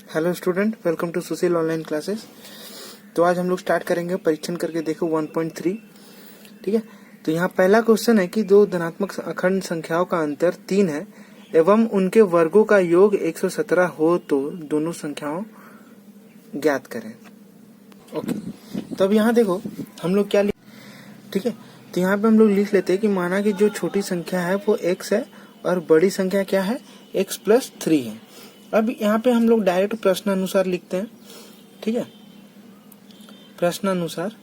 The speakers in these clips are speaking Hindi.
Hello student, welcome to Sushil online classes. तो आज हम लोग स्टार्ट करेंगे परीक्षण करके देखो 1.3। ठीक है, तो यहाँ पहला क्वेश्चन है कि दो धनात्मक अखंड संख्याओं का अंतर 3 है एवं उनके वर्गों का योग 117 हो तो दोनों संख्याओं ज्ञात करें। ओके, तो अब यहाँ देखो हम लोग क्या ठीक है, तो यहाँ पे हम लोग लिख लेते हैं कि माना कि जो छोटी संख्या है वो x है और बड़ी संख्या क्या है, x+3 है। अब यहाँ पे हम लोग डायरेक्ट प्रश्न अनुसार लिखते हैं। ठीक है, प्रश्न अनुसार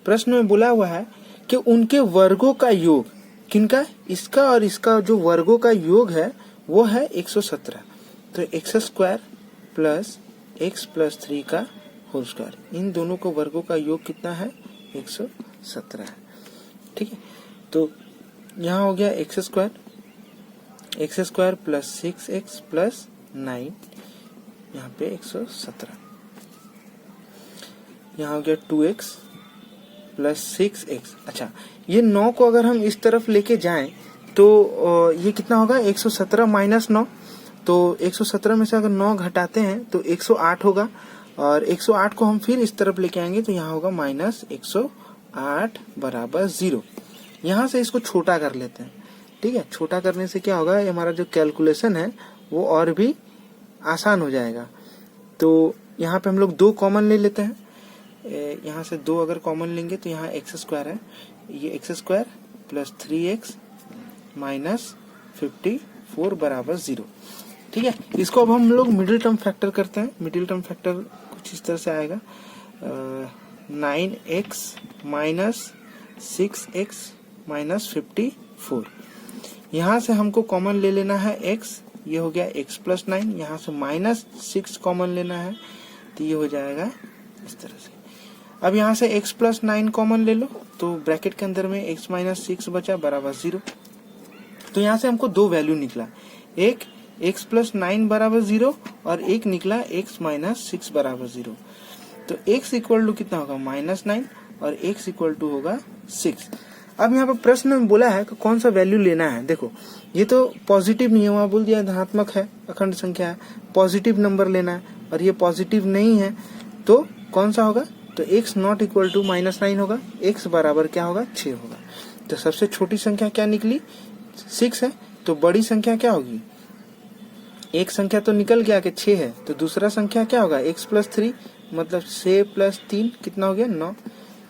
प्रश्न में बोला हुआ है कि उनके वर्गों का योग, किनका, इसका और इसका जो वर्गों का योग है वो है 117। तो x² प्लस x+3 का होल स्क्वायर, इन दोनों को वर्गों का योग कितना है, 117 है। ठीक है, तो यहाँ हो गया x² प्लस 6x प्लस 9, यहाँ पे 117। यहाँ हो गया 2x प्लस 6x। अच्छा, ये 9 को अगर हम इस तरफ लेके जाएं तो ये कितना होगा, 117 माइनस 9। तो 117 में से अगर 9 घटाते हैं तो 108 होगा, और 108 को हम फिर इस तरफ लेके आएंगे तो यहाँ होगा माइनस 108 बराबर 0। यहाँ से इसको छोटा कर लेते हैं। ठीक है, छोटा करने से क्या होगा, हमारा जो कैलकुलेशन है वो और भी आसान हो जाएगा। तो यहाँ पे हम लोग 2 कॉमन ले लेते हैं। यहाँ से 2 अगर कॉमन लेंगे तो यहाँ x² है, ये x² प्लस 3x माइनस 54 बराबर 0। ठीक है, इसको अब हम लोग मिडिल टर्म फैक्टर करते हैं। मिडिल टर्म फैक्टर कुछ इस तरह से आएगा, 9x माइनस 6x माइनस 54। यहाँ से हमको कॉमन ले लेना है x, ये हो गया x+9। यहाँ से माइनस 6 कॉमन लेना है तो ये हो जाएगा इस तरह से। अब यहाँ से x+9 कॉमन ले लो तो ब्रैकेट के अंदर में x माइनस 6 बचा बराबर 0। तो यहाँ से हमको 2 वैल्यू निकला, एक x+9 बराबर 0 और एक निकला x माइनस 6 बराबर 0। तो x इक्वल टू कितना होगा, -9, और x इक्वल टू होगा 6। अब यहाँ पर प्रश्न में बोला है कि कौन सा वैल्यू लेना है। देखो ये तो पॉजिटिव नहीं है, वहाँ बोल दिया धनात्मक है, अखंड संख्या है, पॉजिटिव नंबर लेना है, और ये पॉजिटिव नहीं है तो कौन सा होगा, तो x नॉट इक्वल टू -9 होगा, x बराबर क्या होगा, 6 होगा। तो सबसे छोटी संख्या क्या निकली, 6 है। तो बड़ी संख्या क्या होगी, एक संख्या तो निकल गया कि 6 है, तो दूसरा संख्या क्या होगा, x+3 मतलब 6 + 3 कितना हो गया, 9।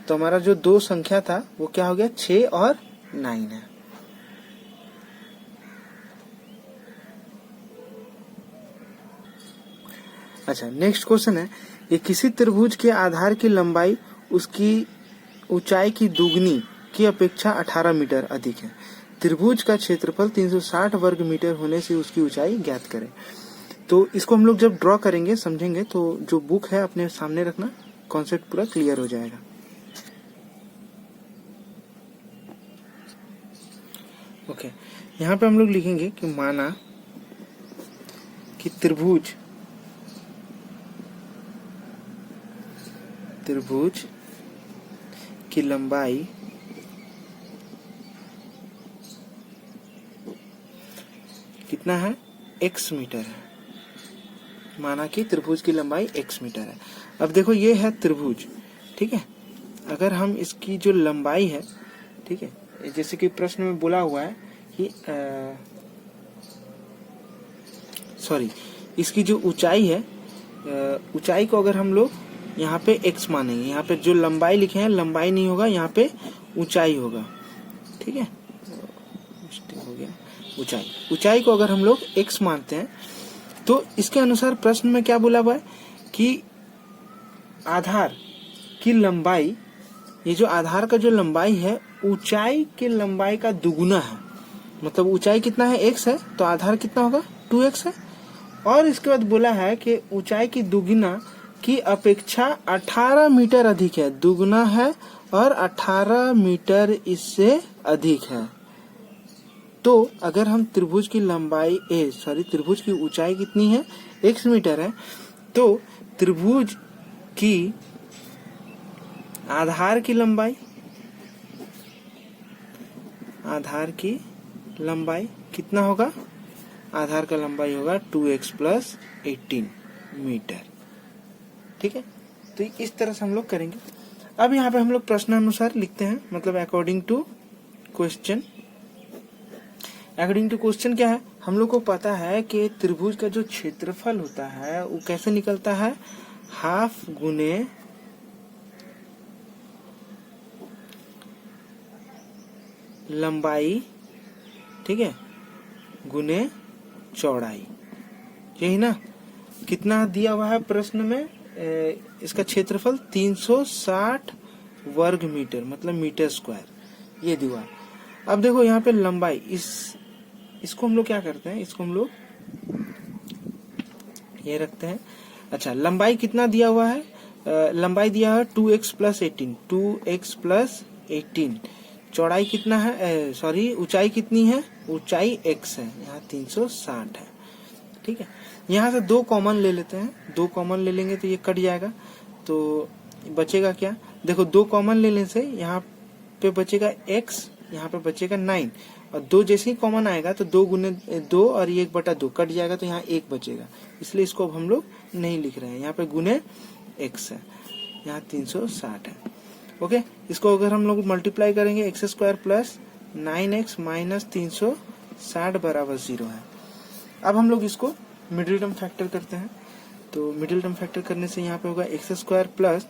तो हमारा जो 2 संख्या था वो क्या हो गया, 6 और 9 है। अच्छा, नेक्स्ट क्वेश्चन है कि किसी त्रिभुज के आधार की लंबाई उसकी ऊंचाई की दुगनी की अपेक्षा 18 मीटर अधिक है। त्रिभुज का क्षेत्रफल 360 वर्ग मीटर होने से उसकी ऊंचाई ज्ञात करें। तो इसको हम लोग जब ड्रॉ करेंगे समझेंगे, तो जो बुक है अपने सामने रखना, कॉन्सेप्ट पूरा क्लियर हो जाएगा। ओके, यहाँ पे हम लोग लिखेंगे कि माना कि त्रिभुज की लंबाई कितना है, x मीटर है। माना कि त्रिभुज की लंबाई x मीटर है। अब देखो ये है त्रिभुज, ठीक है, अगर हम इसकी जो लंबाई है, ठीक है, जैसे कि प्रश्न में बोला हुआ है कि इसकी जो ऊंचाई है, ऊंचाई को अगर हम लोग यहाँ पे x मानेंगे, यहाँ पे जो लंबाई लिखे हैं लंबाई नहीं होगा, यहाँ पे ऊंचाई होगा। ठीक है, हो गया ऊंचाई को अगर हम लोग x मानते हैं तो इसके अनुसार प्रश्न में क्या बोला हुआ है कि आधार की लंबाई, ये जो आधार का जो लंबाई है ऊंचाई के लंबाई का दुगुना है। मतलब ऊंचाई कितना है, x है, तो आधार कितना होगा, 2x है। और इसके बाद बोला है कि ऊंचाई की दुगुना की अपेक्षा 18 मीटर अधिक है। दुगुना है और 18 मीटर इससे अधिक है। तो अगर हम त्रिभुज की लंबाई त्रिभुज की ऊंचाई कितनी है, x मीटर है, तो त्रिभुज की आधार की लंबाई कितना होगा, आधार का लंबाई होगा 2x प्लस 18 मीटर। ठीक है, तो इस तरह से हम लोग करेंगे। अब यहाँ पे हम लोग प्रश्नानुसार लिखते हैं, मतलब according to question. According to question क्या है, हम लोग को पता है कि त्रिभुज का जो क्षेत्रफल होता है वो कैसे निकलता है, हाफ गुने लंबाई, ठीक है, गुने चौड़ाई। यही ना, कितना दिया हुआ है प्रश्न में, इसका क्षेत्रफल 360 वर्ग मीटर, मतलब मीटर स्क्वायर, ये दिया। अब देखो यहाँ पे लंबाई, इसको हम लोग क्या करते हैं, इसको हम लोग ये रखते हैं। अच्छा, लंबाई कितना दिया हुआ है, लंबाई दिया है 2x प्लस 18, 2x प्लस 18। चौड़ाई कितना है, सॉरी ऊंचाई कितनी है, ऊंचाई x है, यहाँ 360 है। ठीक है, यहाँ से 2 कॉमन ले लेते हैं, 2 कॉमन ले लेंगे तो ये कट जाएगा, तो बचेगा क्या, देखो 2 कॉमन लेने से यहाँ पे बचेगा x, यहाँ पे बचेगा 9, और 2 जैसे ही कॉमन आएगा तो 2 गुने 2 और 1/2 कट जाएगा, तो यहाँ 1 बचेगा, इसलिए इसको अब हम लोग नहीं लिख रहे हैं, यहाँ पे गुने x है, यहाँ 360 है। ओके, इसको अगर हम लोग मल्टीप्लाई करेंगे, x square plus 9x minus 360 बराबर 0 है। अब हम लोग इसको मिडिल टर्म फैक्टर करते हैं, तो मिडिल टर्म फैक्टर करने से यहाँ पे होगा x square plus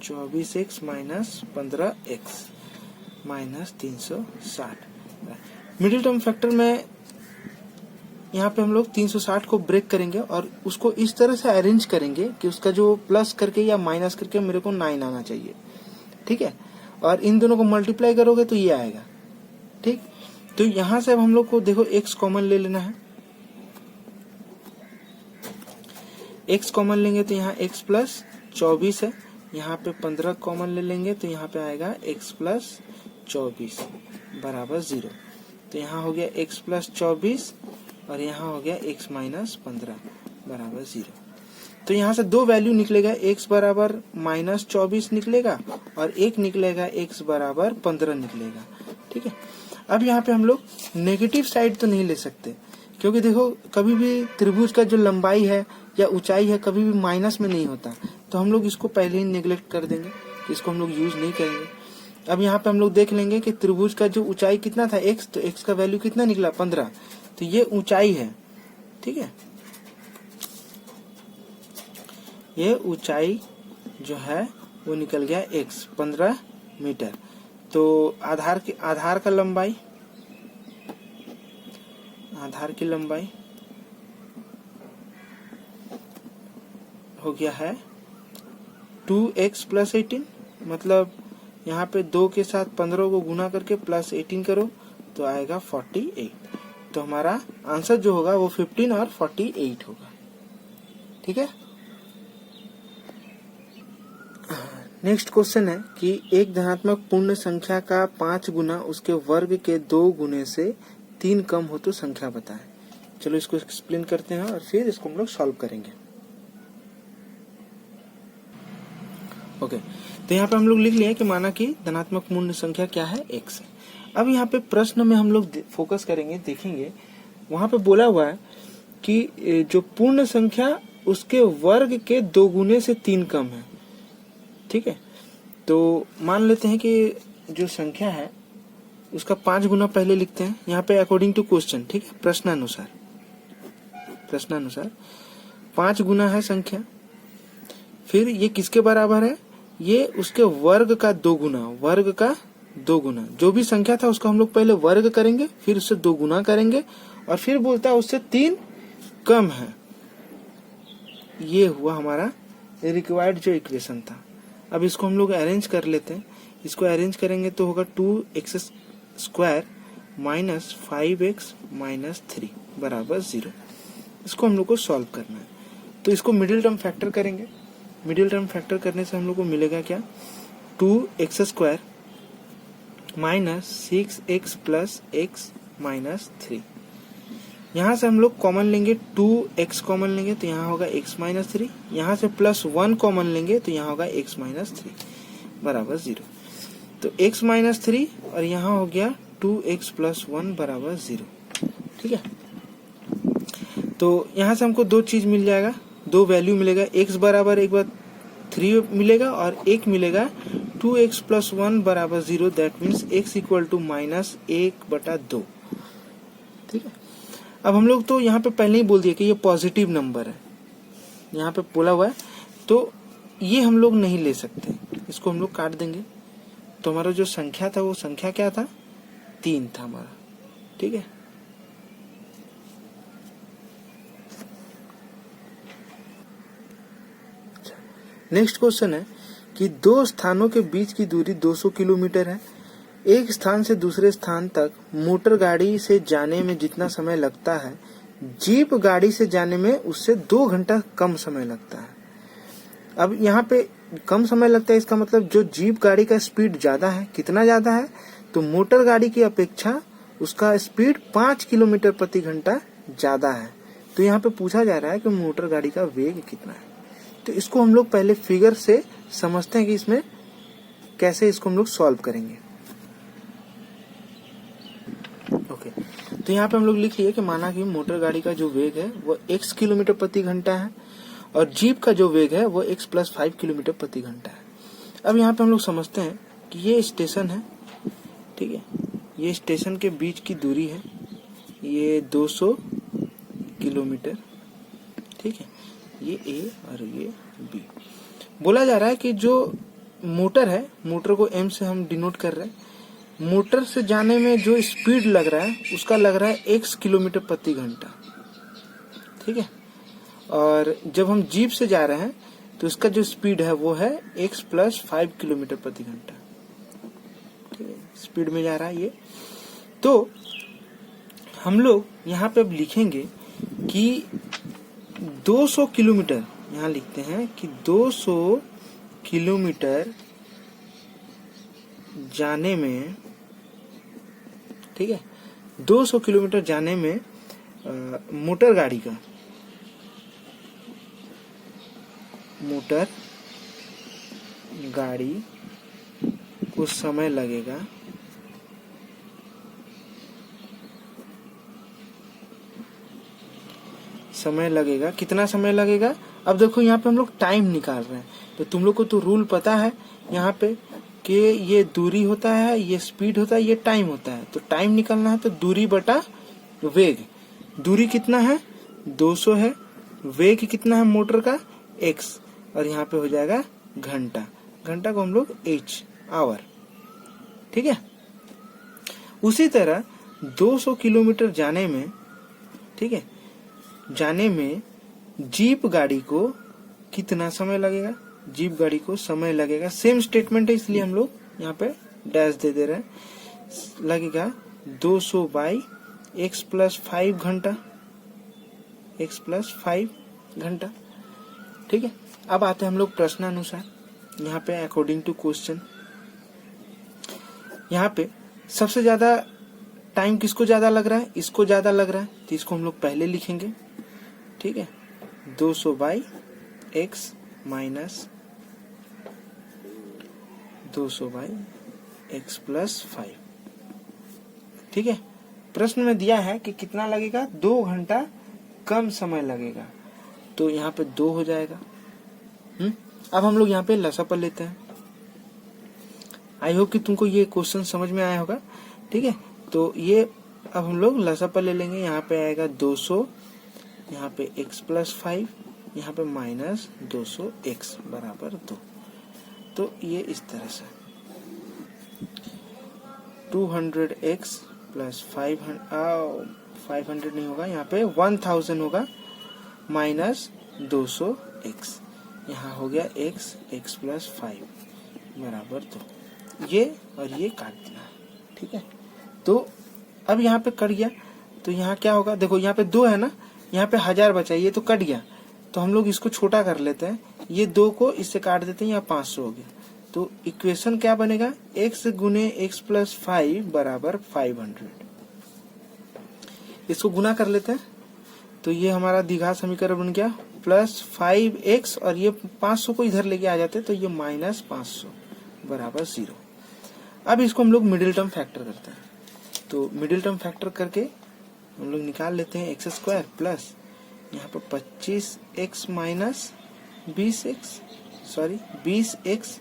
24x minus 15x minus 360। Middle term factor में यहाँ पे हम लोग 360 को ब्रेक करेंगे और उसको इस तरह से अरेंज करेंगे कि उसका जो प्लस करके या माइनस करके मेरे को 9 आना चाहिए। ठीक है, और इन दोनों को मल्टीप्लाई करोगे तो ये आएगा। ठीक, तो यहाँ से अब हम लोग को देखो x कॉमन ले लेना है, x कॉमन लेंगे तो यहाँ x प्लस 24 है, यहाँ पे 15 कॉमन ले लेंगे तो यहाँ पे आएगा x प्लस 24 बराबर 0। तो यहाँ हो गया x प्लस 24 और यहाँ हो गया x माइनस 15 बराबर 0। तो यहाँ से 2 वैल्यू निकलेगा, x बराबर माइनस 24 निकलेगा और एक निकलेगा x बराबर 15 निकलेगा। ठीक है, अब यहाँ पे हम लोग नेगेटिव साइड तो नहीं ले सकते, क्योंकि देखो कभी भी त्रिभुज का जो लंबाई है या ऊंचाई है कभी भी माइनस में नहीं होता, तो हम लोग इसको पहले ही नेग्लेक्ट कर देंगे, इसको हम लोग यूज नहीं करेंगे। अब यहाँ पे हम लोग देख लेंगे कि त्रिभुज का जो ऊंचाई कितना था x, तो x का वैल्यू कितना निकला 15, तो ये ऊंचाई है। ठीक है, ये ऊंचाई जो है वो निकल गया x 15 मीटर। तो आधार की लंबाई हो गया है 2x प्लस 18, मतलब यहाँ पे 2 के साथ 15 को गुना करके प्लस 18 करो तो आएगा 48। तो हमारा आंसर जो होगा वो 15 और 48 होगा। ठीक है, नेक्स्ट क्वेश्चन है कि एक धनात्मक पूर्ण संख्या का 5 गुना उसके वर्ग के 2 गुने से 3 कम हो तो संख्या बताएं। चलो इसको एक्सप्लेन करते हैं और फिर इसको हम लोग सॉल्व करेंगे। ओके, तो यहाँ पे हम लोग लिख लिए कि माना कि धनात्मक पूर्ण संख्या क्या है, x है। अब यहाँ पे प्रश्न में हम लोग फोकस करेंगे, देखेंगे वहां पे बोला हुआ है कि जो पूर्ण संख्या उसके वर्ग के 2 गुने से 3 कम है। ठीक है, तो मान लेते हैं कि जो संख्या है उसका 5 गुना पहले लिखते हैं यहाँ पे अकॉर्डिंग टू क्वेश्चन। ठीक है, प्रश्नानुसार 5 गुना है संख्या, फिर ये किसके बराबर है, ये उसके वर्ग का 2 गुना, जो भी संख्या था उसका हम लोग पहले वर्ग करेंगे, फिर उससे 2 गुना करेंगे और फिर बोलता है उससे 3 कम है। ये हुआ हमारा रिक्वायर्ड जो इक्वेशन था। अब इसको हम लोग अरेंज कर लेते हैं। इसको अरेंज करेंगे तो होगा 2x square minus 5x minus 3 बराबर 0। इसको हम लोग को सॉल्व करना है, तो इसको मिडिल टर्म फैक्टर करेंगे। मिडिल टर्म फैक्टर करने से हम लोग को मिलेगा क्या, 2x square minus 6x plus x minus 3। यहाँ से हम लोग कॉमन लेंगे, 2x कॉमन लेंगे तो यहाँ होगा x माइनस 3, यहाँ से प्लस 1 कॉमन लेंगे तो यहाँ होगा x माइनस 3 बराबर 0। तो x माइनस 3 और यहाँ हो गया 2x प्लस 1 बराबर 0। ठीक है, तो यहाँ से हमको दो चीज मिल जाएगा, दो वैल्यू मिलेगा। x बराबर एक बार 3 मिलेगा और एक मिलेगा 2x प्लस 1 बराबर 0। That means x equal to minus 1/2। ठीक है, अब हम लोग तो यहाँ पे पहले ही बोल दिया कि ये पॉजिटिव नंबर है, यहाँ पे बोला हुआ है, तो ये हम लोग नहीं ले सकते, इसको हम लोग काट देंगे। तो हमारा जो संख्या था वो संख्या क्या था, 3 था हमारा। ठीक है, नेक्स्ट क्वेश्चन है कि दो स्थानों के बीच की दूरी 200 किलोमीटर है। एक स्थान से दूसरे स्थान तक मोटर गाड़ी से जाने में जितना समय लगता है, जीप गाड़ी से जाने में उससे 2 घंटा कम समय लगता है। अब यहाँ पे कम समय लगता है, इसका मतलब जो जीप गाड़ी का स्पीड ज्यादा है, कितना ज्यादा है, तो मोटर गाड़ी की अपेक्षा उसका स्पीड 5 किलोमीटर प्रति घंटा ज्यादा है। तो यहाँ पे पूछा जा रहा है कि मोटर गाड़ी का वेग कितना है। तो इसको हम लोग पहले फिगर से समझते हैं कि इसमें कैसे इसको हम लोग सॉल्व करेंगे। ओके, तो यहाँ पे हम लोग लिख लिए कि माना कि मोटर गाड़ी का जो वेग है वो x किलोमीटर प्रति घंटा है और जीप का जो वेग है वो x प्लस 5 किलोमीटर प्रति घंटा है। अब यहाँ पे हम लोग समझते हैं कि ये स्टेशन है। ठीक है, ये स्टेशन के बीच की दूरी है, ये 200 किलोमीटर। ठीक है, ये A और ये B। बोला जा रहा है कि जो मोटर है, मोटर को M से हम डिनोट कर रहे हैं, मोटर से जाने में जो स्पीड लग रहा है उसका लग रहा है x किलोमीटर प्रति घंटा। ठीक है, और जब हम जीप से जा रहे हैं तो इसका जो स्पीड है वो है x प्लस 5 किलोमीटर प्रति घंटा। ठीक है, स्पीड में जा रहा है ये। तो हम लोग यहाँ पे अब लिखेंगे कि 200 किलोमीटर, यहाँ लिखते हैं कि 200 किलोमीटर जाने में, ठीक है, 200 किलोमीटर जाने में मोटर गाड़ी को समय लगेगा कितना समय लगेगा। अब देखो यहाँ पे हम लोग टाइम निकाल रहे हैं, तो तुम लोग को तो रूल पता है यहाँ पे कि ये दूरी होता है, ये स्पीड होता है, ये टाइम होता है। तो टाइम निकालना है तो दूरी बटा वेग। दूरी कितना है, 200 है, वेग कितना है मोटर का, x, और यहाँ पे हो जाएगा घंटा। घंटा को हम लोग h, आवर। ठीक है, उसी तरह 200 किलोमीटर जाने में, ठीक है, जाने में जीप गाड़ी को कितना समय लगेगा, जीप गाड़ी को समय लगेगा, सेम स्टेटमेंट है इसलिए हम लोग यहाँ पे डैश दे रहे हैं, लगेगा 200 बाई x प्लस 5 घंटा, x प्लस 5 घंटा। ठीक है, अब आते हैं हम लोग प्रश्नानुसार। यहाँ पे अकॉर्डिंग टू क्वेश्चन, यहाँ पे सबसे ज्यादा टाइम किसको ज्यादा लग रहा है, इसको ज्यादा लग रहा है, तो इसको हम लोग पहले लिखेंगे। ठीक है, 200 by x minus 200 by x plus 5। ठीक है, प्रश्न में दिया है कि कितना लगेगा, 2 घंटा कम समय लगेगा, तो यहाँ पे 2 हो जाएगा। अब हम लोग यहाँ पे लसापा लेते हैं। आई होप कि तुमको ये क्वेश्चन समझ में आया होगा। ठीक है, तो ये अब हम लोग लसापा ले लेंगे। यहाँ पे आएगा 200, यहाँ पे x प्लस 5, यहाँ पे माइनस 200x बराबर 2। तो ये इस तरह से 200x प्लस 500 नहीं होगा, यहाँ पे 1000 होगा, माइनस 200x, यहाँ हो गया x प्लस 5 बराबर 2। ये और ये काट दिया। ठीक है, तो अब यहाँ पे कट गया, तो यहाँ क्या होगा, देखो यहाँ पे 2 है ना, यहाँ पे 1000 बचा, ये तो कट गया, तो हम लोग इसको छोटा कर लेते हैं, ये 2 को इससे काट देते हैं, यहाँ 500 हो गया। तो इक्वेशन क्या बनेगा, x गुने x प्लस 5 बराबर 500। इसको गुना कर लेते हैं, तो ये हमारा द्विघात समीकरण बन गया प्लस 5x, और ये 500 को इधर लेके आ जाते तो ये माइनस 500 बराबर 0। अब इसको हम लोग मिडिल टर्म फैक्टर करते हैं, तो मिडिल टर्म फैक्टर करके हम लोग निकाल लेते हैं एक्स स्क्वायर प्लस यहाँ पर 25x माइनस 20x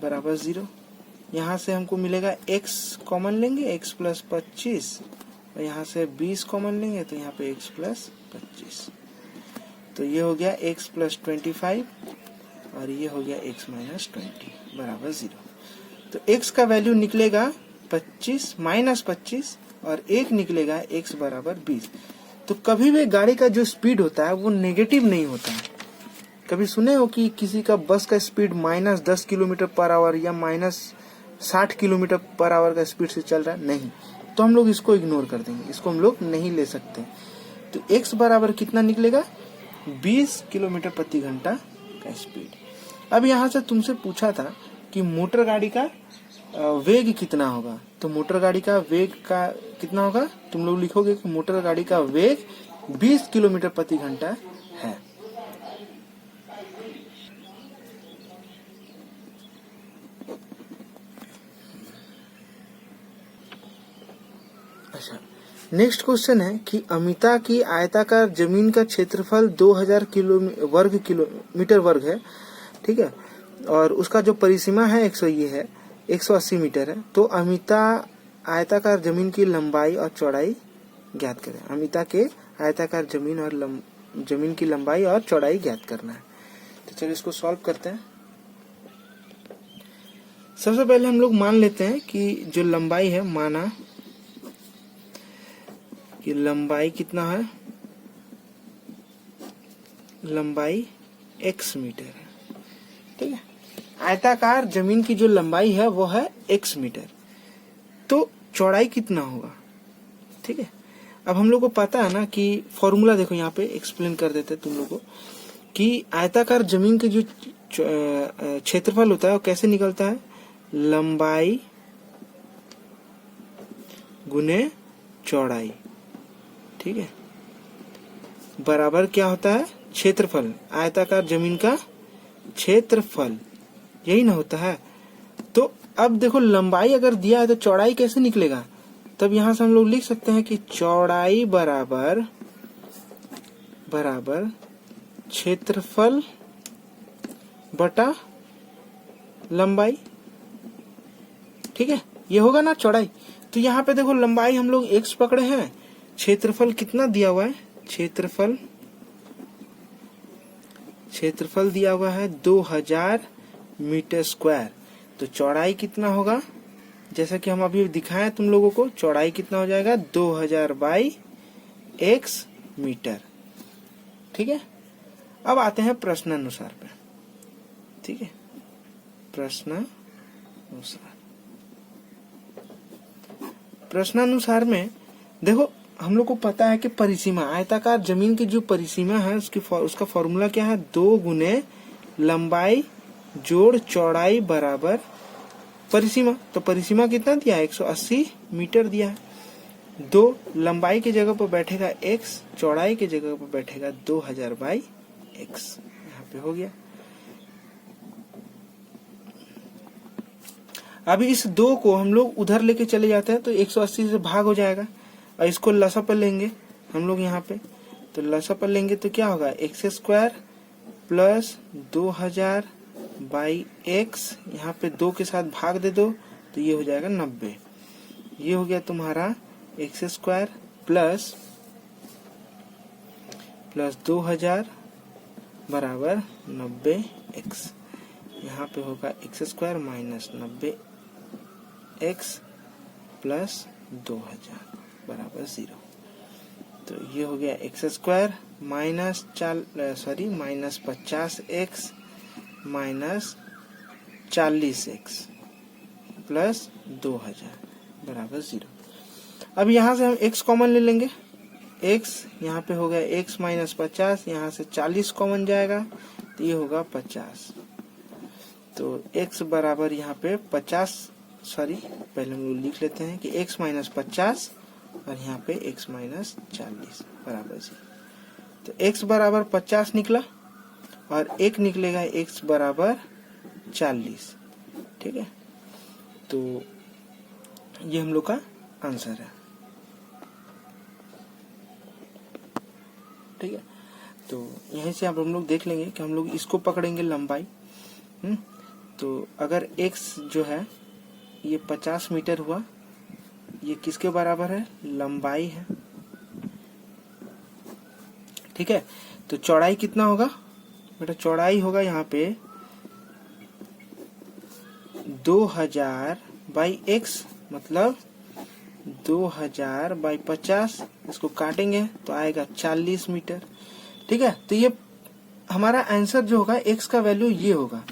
बराबर 0। यहाँ से हमको मिलेगा x कॉमन लेंगे, x प्लस 25, और यहाँ से 20 कॉमन लेंगे तो यहाँ पे x प्लस 25, तो ये हो गया x प्लस 25 और ये हो गया x माइनस 20 बराबर 0। तो x का वैल्यू निकलेगा 25 माइनस 25 और 1 निकलेगा x बराबर 20। तो कभी भी गाड़ी का जो स्पीड होता है वो नेगेटिव नहीं होता है। कभी सुने हो कि किसी का बस का speed minus 10 kilometre per hour या माइनस 60 किलोमीटर पर आवर का स्पीड से चल रहा है? नहीं, तो हम लोग इसको इग्नोर कर देंगे, इसको हम लोग नहीं ले सकते। तो x बराबर कितना निकलेगा 20 किलोमीटर प्रति घंटा का स्पीड। अब यहाँ से तुमसे पूछा था कि मोटर गाड़ी का वेग कितना होगा, तो मोटर गाड़ी का वेग का कितना होगा, तुम लोग लिखोगे कि मोटर गाड़ी का वेग 20 किलोमीटर प्रति घंटा है। अच्छा, नेक्स्ट क्वेश्चन है कि अमिता की आयताकार जमीन का क्षेत्रफल 2000 किलोमीटर वर्ग है, ठीक है, और उसका जो परिसीमा है 180 मीटर है। तो अमिता आयताकार जमीन की लंबाई और चौड़ाई ज्ञात करें। अमिता के आयताकार जमीन की लंबाई और चौड़ाई ज्ञात करना है। तो चलिए इसको सॉल्व करते हैं। सबसे पहले हम लोग मान लेते हैं कि जो लंबाई है, माना कि लंबाई कितना है, लंबाई x मीटर है, ठीक है। आयताकार जमीन की जो लंबाई है वो है x मीटर, तो चौड़ाई कितना होगा, ठीक है। अब हम लोग को पता है ना कि फॉर्मूला देखो, यहाँ पे एक्सप्लेन कर देते हैं तुम लोग को कि आयताकार जमीन के जो क्षेत्रफल होता है वो कैसे निकलता है, लंबाई गुने चौड़ाई, ठीक है, बराबर क्या होता है क्षेत्रफल, आयताकार जमीन का क्षेत्रफल, यही ना होता है। तो अब देखो लंबाई अगर दिया है तो चौड़ाई कैसे निकलेगा, तब यहां से हम लोग लिख सकते हैं कि चौड़ाई बराबर क्षेत्रफल बटा लंबाई, ठीक है, ये होगा ना चौड़ाई। तो यहाँ पे देखो लंबाई हम लोग x पकड़े हैं, क्षेत्रफल कितना दिया हुआ है, क्षेत्रफल दिया हुआ है 2000 मीटर स्क्वायर। तो चौड़ाई कितना होगा, जैसा कि हम अभी दिखाएं तुम लोगों को, चौड़ाई कितना हो जाएगा 2000 बाई x मीटर, ठीक है। अब आते हैं प्रश्नानुसार पे, ठीक है, प्रश्नानुसार में देखो हम लोग को पता है कि परिसीमा, आयताकार जमीन की जो परिसीमा है उसका फॉर्मूला क्या है, 2 गुने लंबाई जोड़ चौड़ाई बराबर परिसीमा। तो परिसीमा कितना दिया है 180 मीटर दिया है। 2 लंबाई की जगह पर बैठेगा x, चौड़ाई की जगह पर बैठेगा 2000 बाई x, यहाँ पे हो गया। अभी इस 2 को हम लोग उधर लेके चले जाते हैं तो 180 से भाग हो जाएगा, और इसको लसा पर लेंगे हम लोग यहाँ पे, तो लसा पर लेंगे तो क्या होगा x square plus 2000 by x, यहाँ पे 2 के साथ भाग दे दो तो ये हो जाएगा 90। ये हो गया तुम्हारा x स्क्वायर प्लस 2000 बराबर 90x, यहाँ पे होगा x square minus 90x plus 2000 बराबर 0। तो ये हो गया x square minus 50x minus 40x plus 2000 बराबर 0। अब यहाँ से हम x कॉमन ले लेंगे, x यहाँ पे हो गया x माइनस 50, यहाँ से 40 कॉमन जाएगा तो ये होगा 50। तो x बराबर यहाँ पे 50, पहले हम लोग लिख लेते हैं कि x माइनस 50 और यहाँ पे x माइनस 40 बराबर 0। तो x बराबर 50 निकला और 1 निकलेगा x बराबर 40, ठीक है। तो ये हम लोग का आंसर है। ठीक है, तो यहीं से आप हम लोग देख लेंगे कि हम लोग इसको पकड़ेंगे लंबाई। तो अगर x जो है ये 50 मीटर हुआ, ये किसके बराबर है? लंबाई है। ठीक है, तो चौड़ाई कितना होगा बेटा? चौड़ाई होगा यहाँ पे 2000 बाई x, मतलब 2000 बाई 50, इसको काटेंगे तो आएगा 40 मीटर। ठीक है, तो ये हमारा आंसर जो होगा x का वैल्यू ये होगा,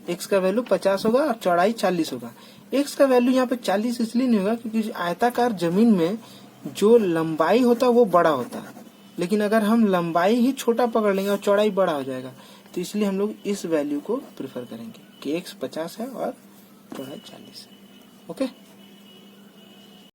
x का वैल्यू 50 होगा और चौड़ाई 40 होगा। x का वैल्यू यहाँ पे 40 इसलिए नहीं होगा क्योंकि आयताकार जमीन में जो लंबाई होता है वो बड़ा होता है, लेकिन अगर हम लंबाई ही छोटा पकड़ लेंगे और चौड़ाई बड़ा हो जाएगा, तो इसलिए हम लोग इस वैल्यू को प्रेफर करेंगे कि x 50 है और चौड़ाई 40 है। ओके।